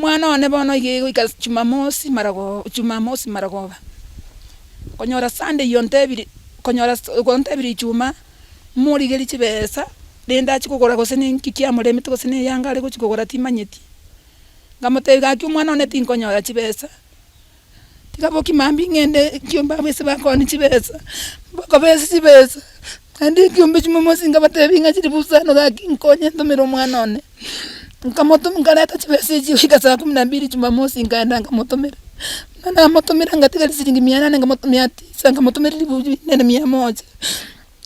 Omwana one bono ika Jumamosi maragoba. Konyora Sunday yontebiri konyora kontebiri Juma muri geri chibesa renda chikogora gose ninkikia muremi gose ne yangare guchikogora timanyeti. Ngamotega ki omwana one tinkonyora chibesa. Tikaboki mambi ngende kiomba bese bakoni chibesa. Bakobese chibesa. Andi kiombe Jumamosi ngabatebi ngachiribusano gakinkonye ndomero omwana one. Nkamoto ngaleta chibesa chika saa 12 Jumamosi ngaenda ngamotomera. Nana motomera ngatika shilingi 800 ngamotomera ngamotomera libuji nene 100.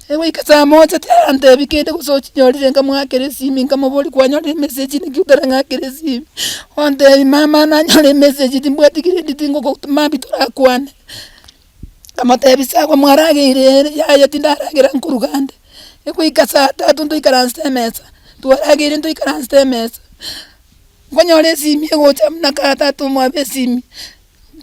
Ewe ikasa moja tante bikede kusochi nyori ngamwakere simi ngamoboli kwanyori message ni kutara ngakere simi. Onde mama na nyori message timbwatikire ditingo ko mabitora kwane. Kamote bisa kwa mwarage ire ya tindaragira nkurugande. Ewe ikasa tatu ndo ikaranste mesa. Tuwarage ndo ikaranste mesa. Kwanyore simi gocha mnakata tumwabe simi.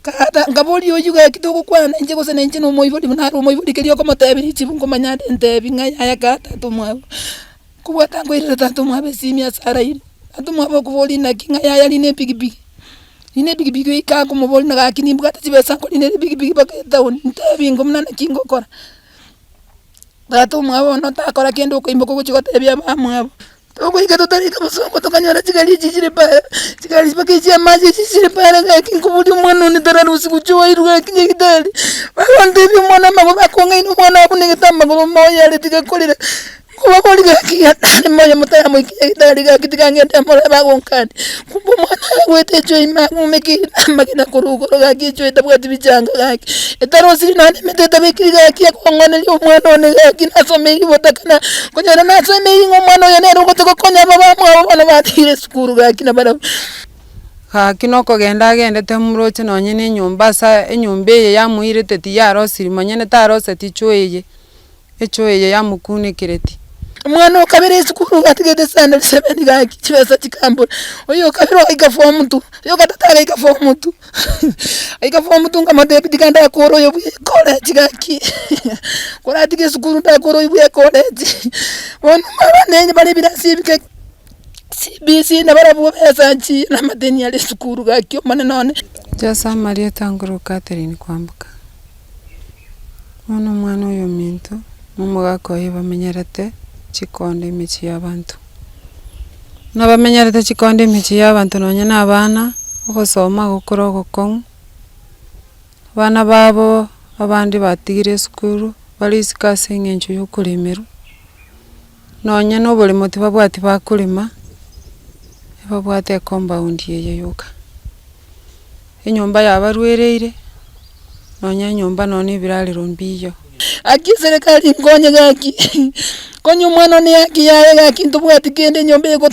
Kata ngaboli oyuga kitoko kwana nje gose nje no moyibodi munaro moyibodi keliyo ko matebiri chibungo manyade ntebi ngaya kata tumwa kubwa tango ile tatumwa besimi asara ile atumwa bokuboli na kinga ya line bigibigi ine bigibigi ka ko moboli na kini mbata chibesa ko ine bigibigi baketaun ntebi ngomna na kingo kora tatumwa bono takora kendo ko imbo ko chigotebya bamwa Toko ikato tarika musongo tokanyara chikali chichire para chikali pakichia maji chichire para ngaki nkubudi mwana ni tarari usiku chwa iruga kinye kitali bakondebi mwana mago bakonga ino mwana kunenge tamba moya le tikakolera kuba koli gaki atani moya mutaya mo kinye kitali gaki tikangenda mora bakonkani kumbo mwana wete cho ima mumeki makina kurugoro gaki cho etabwati bichanga gaki etarosi nane meteta bekiri gaki akongone lyo mwana one gaki nasome ibotakana konyara nasome ingo mwana yanero konya baba mwa bana batire sukuru gaki na bara kinoko gendete muroche nonye ne nyumba sa enyumbe ya muirete ti yaro sirimanye ne taro seti choeye echoeye ya mukune kireti mwana kabere sukuru gatigede sanda 7 gaki chibesa chikambura oyo kabero ikafo mtu yo katataga ikafo mtu ikafo mtu ngama debiti kanda koro yo college gaki kora tige sukuru nda koro yo college wonu mabane bali birasibike CBC na barabu pesa nchi na madeni ya sukuru gaki mane none Jasa Maria Tanguru Catherine kwambuka mwana uyo minto mumuga ko bamenyerete chikonde michi y'abantu nabamenyerete chikonde michi y'abantu nonye nabana ogosoma gukora gukon bana babo abandi batigire sukuru bali sikase ngencho yokulemeru nonye no boli motiva bwati bakulima babwate compound yeye yoka enyumba yabarwereire nonye nyumba none biraliro mbiyo aki serikali ngonye gaki konyo mwana ne yaki yaye gaki ntubwati kende nyombe ko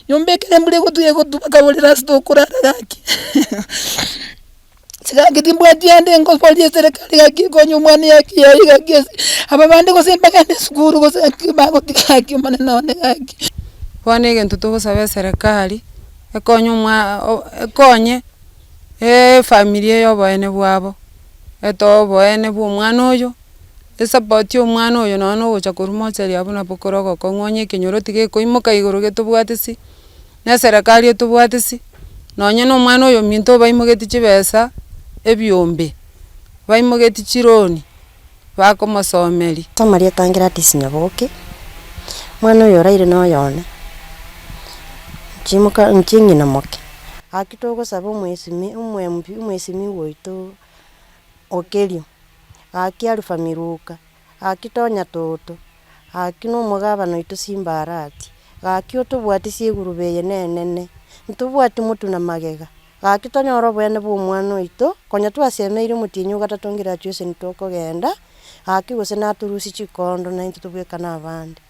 nyombe kerembule ko tuye ko tukabolera sto kurara gaki sigaki timbwati ande ngo poli serikali gaki konyo mwana yaki yaye gaki aba bande ko semba kande sukuru ko bago tikaki mwana none gaki bone gento to sabe serikali ekonyo ekonye familia yo bene bwabo eto bene bu mwana oyo esapoti omwana oyo nono gocha kurumocheri abuna pokorogo kongonye kinyoro tige koimoka igoro getubwatisi na serikali etubwatisi nonye no mwana oyo minto baimogeti chibesa ebyombe baimogeti chironi bakomasomeri Maria tangira tisinyaboke mwana oyo raire no yone chimuka nchingi na moke akitogo sabo umwesimi woito okelio akiaru famiruka akitonya toto akino mugabano ito simbarati akio tubwati sigurube yenene ntubwati mutu na magega akitonya orobwene bu mwana ito konya twasemeire mutinyu gatatongira cyose ntoko genda akigose naturusi chikondo na ntitubweka nabandi